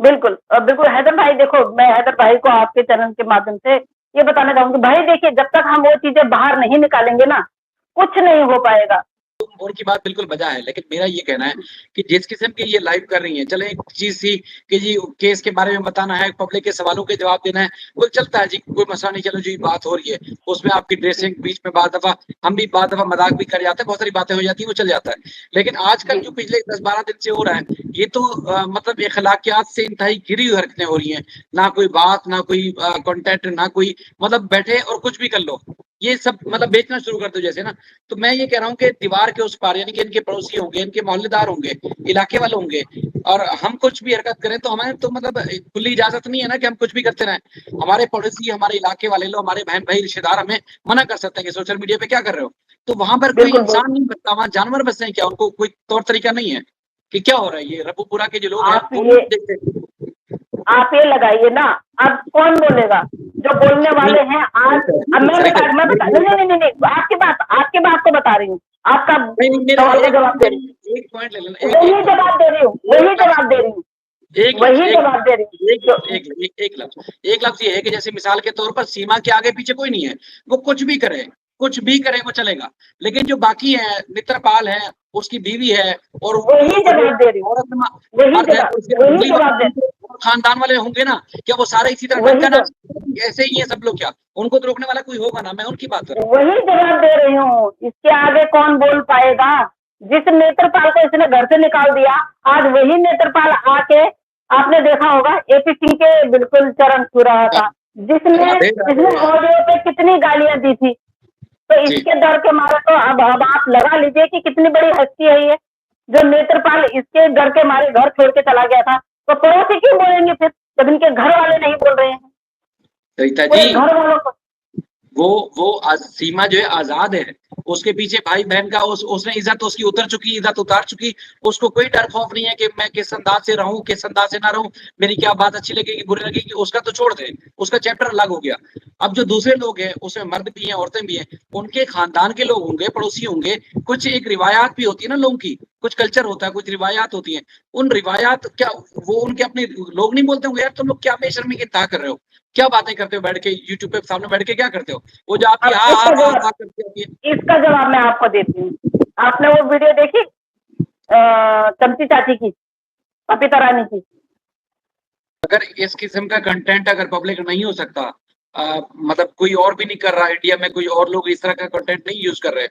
बिल्कुल बिल्कुल हैदर भाई देखो, मैं हैदर भाई को आपके चैनल के माध्यम से ये बताना चाहूँगी, भाई देखिए जब तक हम वो चीज़ें बाहर नहीं निकालेंगे ना, कुछ नहीं हो पाएगा। उनकी बात बिल्कुल बजा है, लेकिन मेरा ये कहना है कि जिस किस्म की ये लाइव कर रही हैं, चले एक चीज़ थी कि जी केस के बारे में बताना है, पब्लिक के सवालों के जवाब देना है, वो चलता है जी, कोई मसला नहीं, चलो जी बात हो रही है। उसमें आपकी ड्रेसिंग बीच में बाद दफ़ा हम भी बाद दफ़ा मज़ाक भी कर जाते हैं, बहुत सारी बातें हो जाती हैं, वो चल जाता है। लेकिन आजकल जी, जो पिछले 10-12 दिन से हो रहा है, ये तो मतलब अखलाकियात से इंतहाई गिरी हुई हरकतें हो रही हैं। ना कोई बात, ना कोई कॉन्टेंट, ना कोई मतलब बैठे और कुछ भी कर लो। ये सब मतलब बेचना शुरू कर दो जैसे ना, तो मैं ये कह रहा हूँ कि दीवार के उस पार यानी कि इनके पड़ोसी होंगे, इनके मोहल्लेदार होंगे, इलाके वाले होंगे और हम कुछ भी हरकत करें तो हमें तो मतलब खुली इजाजत नहीं है ना कि हम कुछ भी करते रहें। हमारे पड़ोसी, हमारे इलाके वाले लोग, हमारे बहन भाई, रिश्तेदार हमें मना कर सकते हैं कि सोशल मीडिया पे क्या कर रहे हो? तो वहां पर कोई बिल्कुल, इंसान नहीं बचता, वहां जानवर बचते हैं क्या? उनको कोई तौर तरीका नहीं है कि क्या हो रहा है? ये रब्बुपुरा के जो लोग हैं आप वो ये नहीं देखते। आप ये लगाइए ना, अब कौन बोलेगा? जो बोलने नहीं, वाले हैं आज। अब सही से मैं बता नहीं, नहीं, नहीं, नहीं, आपकी बात को बता रही हूँ। आपका नहीं, नहीं, मेरा सवाल का एक जवाब दे रही एक पॉइंट ले लेना, हूँ। एक वही एक पॉइंट, जवाब दे रही हूँ, एक वही लफ्ज, जवाब दे रही हूँ, एक लफ्ज, वही एक जवाब दे रही हूँ। एक लफ्ज, एक लफ्ज ये है कि जैसे मिसाल के तौर पर सीमा के आगे पीछे कोई नहीं है, वो कुछ भी करे वो चलेगा। लेकिन जो बाकी है, मित्रपाल है, उसकी बीवी है और वही वो जो जवाब दे रही हूँ, औरत मर्द है, वही उसके वही अगली जवाब दे खानदान वाले होंगे ना, क्या वो सारे इसी तरह वही डंका जवाब नाच ऐसे ही है सब लोग क्या? उनको तो रोकने वाला कोई होगा ना, मैं उनकी बात कर रहा हूँ। वही जवाब दे रही हूँ। इसके आगे कौन बोल पाएगा? जिस नेत्रपाल को इसने घर से निकाल दिया, आज वही नेत्रपाल आके, आपने देखा होगा एपी सिंह के बिल्कुल चरण छू रहा था, जिसने हाँ, देख रहा जिसने हूँ। ऑडियो पे कितनी गालियां दी थी। तो जी, इसके डर के मारे तो अब आप लगा लीजिए कि कितनी बड़ी हस्ती है ये, जो नेत्रपाल इसके डर के मारे घर छोड़ के चला गया था। तो पड़ोसी क्यों बोलेंगे फिर, जब इनके घर वाले नहीं बोल रहे हैं? सरिता जी, पूरे घर वालों को। वो सीमा जो है आजाद है, उसके पीछे भाई बहन का उसने इज्जत उसकी उतर चुकी, इज्जत उतार चुकी, उसको कोई डर खौफ नहीं है कि मैं किस अंदाज से रहूं, किस अंदाज से ना रहूं, मेरी क्या बात अच्छी लगेगी बुरी लगेगी, उसका तो छोड़ दे, उसका चैप्टर अलग हो गया। अब जो दूसरे लोग हैं उसमें मर्द भी हैं, औरतें भी हैं, उनके खानदान के लोग होंगे, पड़ोसी होंगे, कुछ एक रिवायात भी होती है ना लोगों की, कुछ कल्चर होता है, कुछ रिवायात होती है, उन रिवायात क्या वो उनके अपने लोग नहीं बोलते होंगे यार तुम लोग क्या बेशर्मी की इंतहा कर रहे हो, क्या बातें करते हो बैठ के यूट्यूब पे सामने बैठ के क्या करते हो? वो जो आपकी अब हाँ हाँ हाँ हाँ करती होती है। इसका जवाब मैं आपको देती हूँ। आपने वो वीडियो देखी चमची चाची की, पपीता रानी की? अगर इस किस्म का कंटेंट अगर पब्लिक नहीं हो सकता, मतलब कोई और भी नहीं कर रहा, इंडिया में कोई और लोग इस तरह का कंटेंट नहीं यूज कर रहे,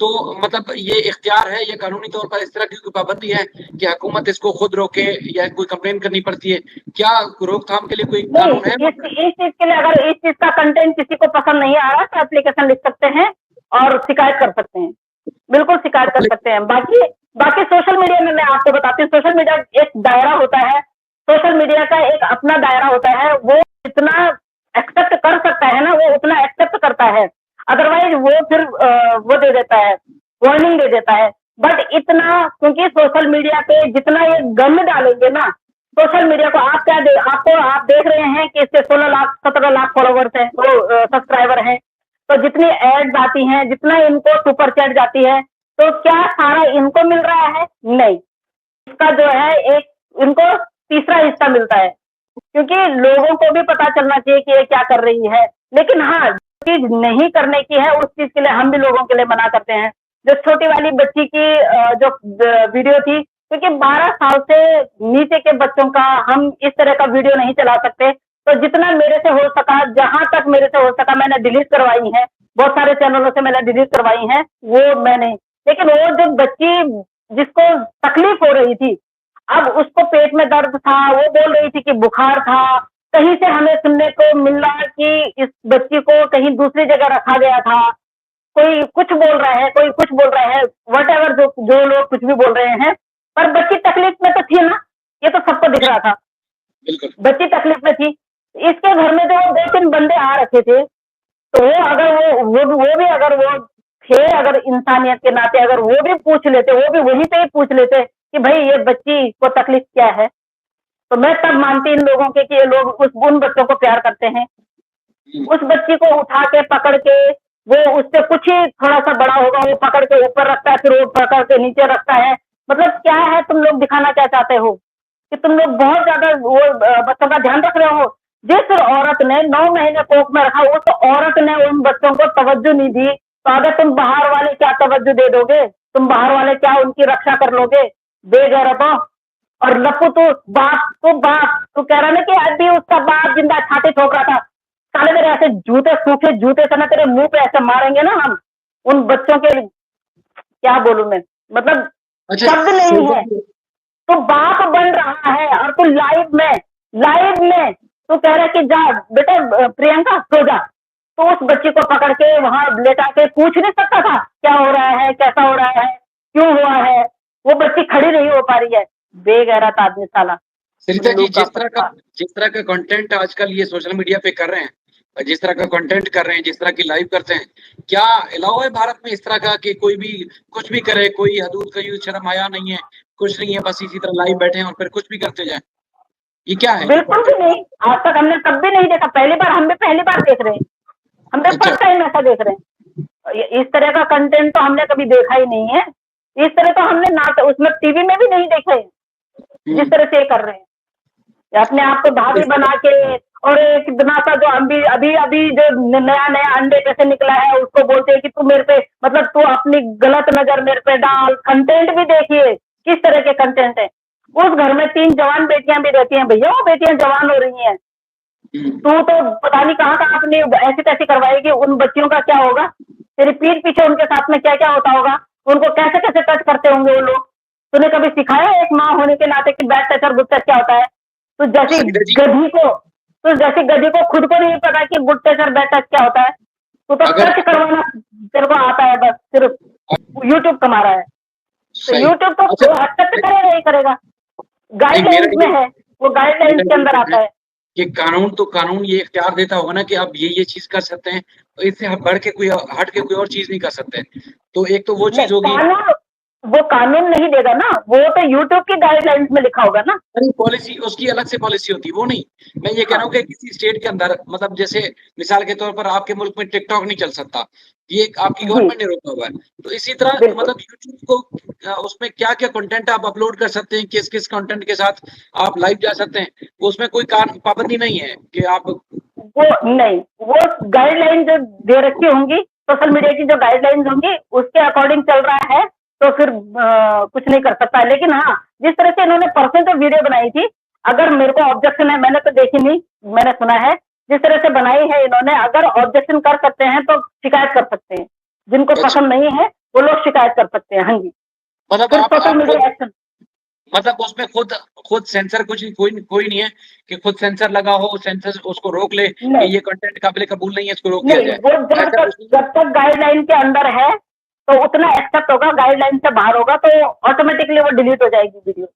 तो मतलब ये इख्तियार है, ये कानूनी तौर पर इस तरह की कोई पाबंदी है कि हुकूमत इसको खुद रोके या कोई कंप्लेन करनी पड़ती है? क्या रोकथाम के लिए कोई नहीं, कानून है? इस चीज के लिए अगर इस चीज का कंटेंट किसी को पसंद नहीं आ रहा तो एप्लीकेशन लिख सकते हैं और शिकायत कर सकते हैं। बिल्कुल शिकायत कर सकते हैं। बाकी बाकी सोशल मीडिया में मैं आपको बताती हूँ, सोशल मीडिया एक दायरा होता है, सोशल मीडिया का एक अपना दायरा होता है। वो जितना एक्सेप्ट कर सकता है ना, वो उतना एक्सेप्ट करता है। अदरवाइज वो फिर वो दे देता है, वार्निंग दे देता है। बट इतना, क्योंकि सोशल मीडिया पे जितना ये गंद डालेंगे ना, सोशल मीडिया को आप क्या आप देख रहे हैं कि इससे 16 लाख 17 लाख फॉलोवर्स हैं, वो सब्सक्राइबर हैं। तो जितनी एड्स आती हैं, जितना इनको सुपर चैट जाती है, तो क्या सारा इनको मिल रहा है? नहीं, इसका जो है एक इनको तीसरा हिस्सा मिलता है, क्योंकि लोगों को भी पता चलना चाहिए कि ये क्या कर रही है। लेकिन हाँ, जो चीज नहीं करने की है उस चीज के लिए हम भी लोगों के लिए मना करते हैं। जो छोटी वाली बच्ची की जो वीडियो थी, क्योंकि 12 साल से नीचे के बच्चों का हम इस तरह का वीडियो नहीं चला सकते। तो जितना मेरे से हो सका, जहां तक मेरे से हो सका, मैंने डिलीट करवाई है। बहुत सारे चैनलों से मैंने डिलीट करवाई है वो मैंने। लेकिन वो जो बच्ची जिसको तकलीफ हो रही थी, अब उसको पेट में दर्द था, वो बोल रही थी कि बुखार था। कहीं से हमें सुनने को मिल रहा है कि इस बच्ची को कहीं दूसरी जगह रखा गया था। कोई कुछ बोल रहा है, कोई कुछ बोल रहा है, वट एवर, जो लोग कुछ भी बोल रहे हैं, पर बच्ची तकलीफ में तो थी ना, ये तो सबको दिख रहा था। बिल्कुल। बच्ची तकलीफ में थी। इसके घर में जो 2-3 बंदे आ रखे थे, तो वो अगर वो भी अगर वो थे, अगर इंसानियत के नाते अगर वो भी पूछ लेते, वो भी वहीं पे ही पूछ लेते कि भाई ये बच्ची को तकलीफ क्या है, तो मैं तब मानती इन लोगों के कि ये लोग उन बच्चों को प्यार करते हैं। उस बच्ची को उठा के पकड़ के, वो उससे कुछ ही थोड़ा सा बड़ा होगा, वो पकड़ के ऊपर रखता है, फिर वो पकड़ के नीचे रखता है। मतलब क्या है, तुम लोग दिखाना क्या चाहते हो? कि तुम लोग बहुत ज्यादा वो बच्चों का ध्यान रख रहे हो। जिस औरत ने 9 महीने कोख में रखा, उस औरत ने उन बच्चों को तवज्जो नहीं दी, तो अगर तुम बाहर वाले क्या तवज्जो दे दोगे? तुम बाहर वाले क्या उनकी रक्षा कर लोगे? बेगैरतों। और लप्पू तू कह रहा ना कि अभी उसका बाप जिंदा छाती ठोक रहा था। साले मेरे ऐसे जूते, सूखे जूते से ना तेरे मुंह पे ऐसे मारेंगे ना हम, उन बच्चों के, क्या बोलूं मैं, मतलब अच्छा, शब्द नहीं है। तो बाप बन रहा है और तू लाइव में तू कह रहा है कि जा बेटा प्रियंका सो जा। तो उस बच्ची को पकड़ के वहां लेटा के पूछ नहीं सकता था क्या हो रहा है, कैसा हो रहा है, क्यों हुआ है? वो बच्ची खड़ी नहीं हो पा रही है। बेगैरत आदमी साला। सरिता जी, उल्लू का पट्टा। जिस तरह का कंटेंट आजकल ये सोशल मीडिया पे कर रहे हैं, और जिस तरह का कंटेंट कर रहे हैं, जिस तरह की लाइव करते हैं, क्या अलाउ है भारत में इस तरह का कि कोई भी कुछ भी करे, कोई हदूद का यूज शर्म आया नहीं है, कुछ नहीं है, बस इसी तरह लाइव बैठे हैं और फिर कुछ भी करते जाए? ये क्या है ये बिल्कुल भी कंटेंट? नहीं। आज तक हमने कब भी नहीं देखा। हम भी पहली बार देख रहे हैं। हम भी अच्छा। फर्स्ट टाइम ऐसा देख रहे हैं। इस तरह का कंटेंट तो हमने कभी देखा ही नहीं है। इस तरह तो हमने ना तो उसमें टीवी में भी नहीं देखे, जिस तरह से ये कर रहे हैं। ये अपने आप को भाभी बना के, और एक इतना सा जो अभी अभी अभी जो नया नया अंडे कैसे निकला है, उसको बोलते हैं कि तू मेरे पे, मतलब तू अपनी गलत नजर मेरे पे डाल। कंटेंट भी देखिए किस तरह के कंटेंट है। उस घर में 3 जवान बेटियां भी रहती हैं भैया, वो बेटियां जवान हो रही हैं। तू तो पता नहीं कहाँ कहाँ अपनी ऐसी तैसी करवाएगी। उन बच्चियों का क्या होगा? तेरी पीठ पीछे उनके साथ में क्या क्या होता होगा? उनको कैसे कैसे टच करते होंगे वो लोग? तूने कभी सिखाया एक माँ होने के नाते कि बैड टच और गुड टच क्या होता है? तो जैसी सरिता जी, गधी को तो जैसी गधी को खुद को नहीं पता कि गुड टच और बैड टच क्या होता है। तू तो अगर टच करवाना तेरे को आता है, बस सिर्फ यूट्यूब कमा रहा है। तो सही। यूट्यूब तो अच्छा, हद तक तो करेगा ही करेगा। नहीं, मेरा गाइडलाइंस में है, वो गाइडलाइंस के अंदर ये आता है। कि कानून ये इख्तियार देता होगा ना कि आप ये चीज कर सकते हैं, तो इससे आप बढ़ के कोई हट के कोई और चीज नहीं कर सकते। तो एक तो वो नहीं, चीज होगी। वो कानून नहीं देगा ना, वो तो यूट्यूब की गाइडलाइंस में लिखा होगा ना। अरे पॉलिसी उसकी अलग से पॉलिसी होती है, वो नहीं। मैं ये कह रहा हाँ हूँ कि किसी स्टेट के अंदर, मतलब जैसे मिसाल के तौर पर आपके मुल्क में टिकटॉक नहीं चल सकता, ये आपकी जी, गवर्नमेंट ने रोका हुआ है। तो इसी तरह बिल्कुल। मतलब यूट्यूब को उसमें क्या क्या कंटेंट आप अपलोड कर सकते हैं, किस किस कंटेंट के साथ आप लाइव जा सकते हैं, उसमें कोई पाबंदी नहीं है कि आप। वो नहीं, वो गाइडलाइन जो दे रखी होंगी, सोशल मीडिया की जो गाइडलाइंस होंगी उसके अकॉर्डिंग चल रहा है, तो फिर कुछ नहीं कर सकता। लेकिन हाँ, जिस तरह से इन्होंने परसों जो वीडियो बनाई थी, अगर मेरे को ऑब्जेक्शन है, मैंने तो देखी नहीं, मैंने सुना है जिस तरह से बनाई है इन्होंने, अगर ऑब्जेक्शन कर सकते हैं तो शिकायत कर सकते हैं। जिनको अच्छा, पसंद नहीं है वो लोग शिकायत कर सकते हैं। हाँ जी, मतलब फिर सोशल आप खुद, मीडिया एक्शन। मतलब उसमें खुद खुद सेंसर कुछ कोई नहीं है कि खुद सेंसर लगा हो, सेंसर उसको रोक ले कि नहीं ये कंटेंट काबिल कबूल नहीं है, इसको रोक दिया नहीं, जाए, वो ऐसा कुछ नहीं? जब तक गाइडलाइन के अंदर है तो उतना एक्सेप्ट होगा। गाइडलाइन से बाहर होगा तो ऑटोमेटिकली वो डिलीट हो जाएगी वीडियो।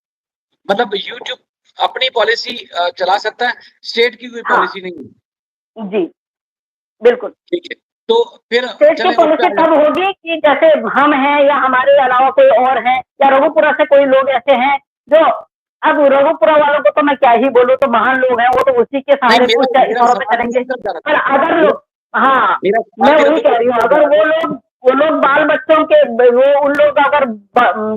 मतलब यूट्यूब अपनी पॉलिसी चला सकता है, स्टेट की कोई हाँ पॉलिसी नहीं है। जी, बिल्कुल। ठीक है, तो फिर स्टेट की चलें उस पे पॉलिसी आ तब जाते होगी कि जैसे हम हैं या हमारे अलावा कोई और है, या रघुपुरा से कोई लोग ऐसे हैं जो, अब रघुपुरा वालों को तो मैं क्या ही बोलूं, तो महान लोग हैं, वो तो उसी के नहीं, सहारे मेरा कुछ मेरा इशारों पे सवाल चलेंगे। इसी तरफ जा रहा पर था। अगर मेरा लोग, हाँ, मेरा मैं सवाल भी वही कह रघुपुर रही की हूँ, तरफ जा अगर रहा था। वो लोग बाल बच्चों के, वो उन लोग अगर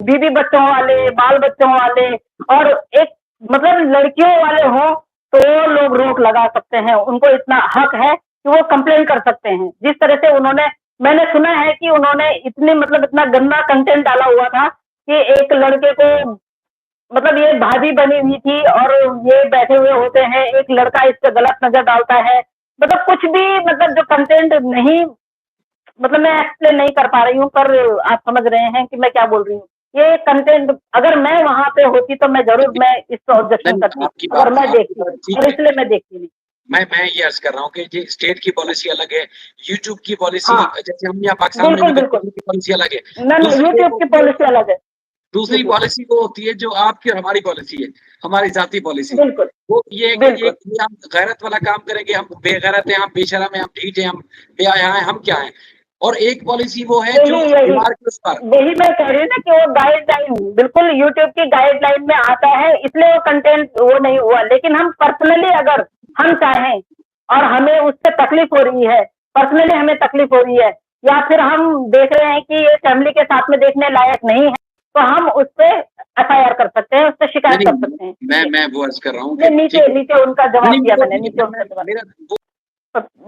बीवी बच्चों वाले, बाल बच्चों वाले, और एक मतलब लड़कियों वाले हों, तो वो लोग रोक लगा सकते हैं। उनको इतना हक है कि वो कंप्लेन कर सकते हैं। जिस तरह से उन्होंने, मैंने सुना है कि उन्होंने इतनी, मतलब इतना गंदा कंटेंट डाला हुआ था कि एक लड़के को, मतलब ये भाभी बनी हुई थी और ये बैठे हुए होते हैं, एक लड़का इस पे गलत नजर डालता है। मतलब कुछ भी, मतलब जो कंटेंट नहीं, मतलब मैं एक्सप्लेन नहीं कर पा रही हूँ, पर आप समझ रहे हैं कि मैं क्या बोल रही हूँ। ये कंटेंट अगर मैं वहां पे होती तो मैं जरूर, मैं इस पर ऑब्जेक्शन नहीं, करती अगर मैं आपकी देखती, बात और ठीक है। इसलिए मैं देखती नहीं। मैं ये अर्ज कर रहा हूँ कि जी स्टेट की पॉलिसी अलग है, यूट्यूब की पॉलिसी, हाँ, जैसे हम यहाँ पाकिस्तान में भी बिल्कुल करते बिल्कुल। हैं, उनकी पॉलिसी अलग है। ना ना, दूसरी एक यूट्यूब की होती है, पॉलिसी अलग है। दूसरी यूट्यूब, पॉलिसी वो होती है जो आपकी और हमारी पॉलिसी है, हमारी जाती पॉलिसी। बिल्कुल वो ये है कि बिल्कुल। ये हम गैरत वाला काम करेंगे, हम बेगैरत हैं, हम बेशरम हैं, हम ढीठ हैं, हम बेहया हैं, हम क्या हैं। और एक पॉलिसी वो है यही जो यही दीवार के उस पर। यही मैं कह रही हूँ ना कि वो गाइडलाइन बिल्कुल यूट्यूब की गाइडलाइन में आता है, इसलिए वो कंटेंट वो नहीं हुआ। लेकिन हम पर्सनली अगर हम चाहें और हमें उससे तकलीफ हो रही है, पर्सनली हमें तकलीफ हो रही है, या फिर हम देख रहे हैं कि ये फैमिली के साथ में देखने लायक नहीं है, तो हम उस पर FIR कर सकते हैं, उससे शिकायत कर सकते हैं। मैं वो अर्ज कर रहा हूँ नीचे नीचे उनका जवाब दिया मैंने, नीचे उनका जवाब।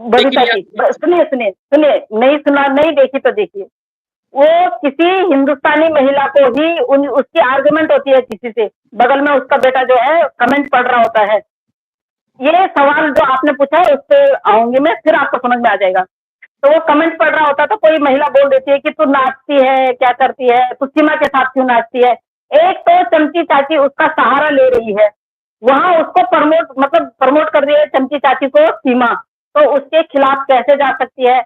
बबीता जी सुनिए, नहीं सुना, नहीं देखी तो देखिए, वो किसी हिंदुस्तानी महिला को ही उसकी आर्गुमेंट होती है किसी से, बगल में उसका बेटा जो है कमेंट पढ़ रहा होता है। ये सवाल जो आपने पूछा है उस पर आऊंगी मैं, फिर आपको समझ में आ जाएगा। तो वो कमेंट पढ़ रहा होता तो कोई महिला बोल देती है कि तू नाचती है, क्या करती है, तू सीमा के साथ क्यों नाचती है। एक तो चमची चाची उसका सहारा ले रही है, वहां उसको प्रमोट कर रही है चमची चाची को सीमा, तो उसके खिलाफ कैसे जा सकती है।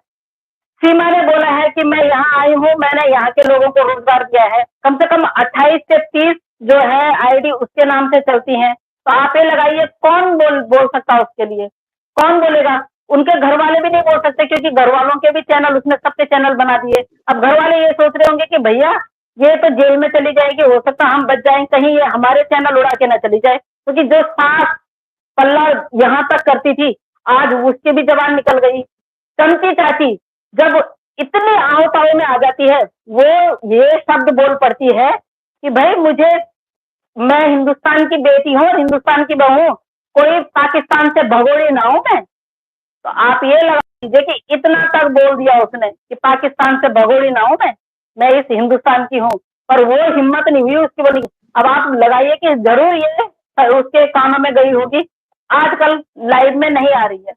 सीमा ने बोला है कि मैं यहाँ आई हूँ, मैंने यहाँ के लोगों को रोजगार दिया है, कम से कम 28 से 30 जो है आईडी उसके नाम से चलती हैं। तो आप ये लगाइए कौन बोल सकता है उसके लिए, कौन बोलेगा। उनके घर वाले भी नहीं बोल सकते, क्योंकि घर वालों के भी चैनल, उसने सबके चैनल बना दिए। अब घर वाले ये सोच रहे होंगे कि भैया ये तो जेल में चली जाएगी, हो सकता हम बच जाएं, कहीं ये हमारे चैनल उड़ा के ना चली जाए, क्योंकि जो साफ पल्ला यहाँ तक करती थी आज उसकी भी जबान निकल गई। चमची चाची जब इतने आवताओं में आ जाती है, वो ये शब्द बोल पड़ती है कि भाई मैं हिंदुस्तान की बेटी हूँ और हिंदुस्तान की बहू हूँ, कोई पाकिस्तान से भगोड़ी ना हूं मैं। तो आप ये लगा लीजिए कि इतना तक बोल दिया उसने कि पाकिस्तान से भगोड़ी ना हूं मैं इस हिंदुस्तान की हूँ, पर वो हिम्मत नहीं हुई उसकी बोली। अब आप लगाइए कि जरूर ये उसके कानों में गई होगी, आजकल लाइव में नहीं आ रही है।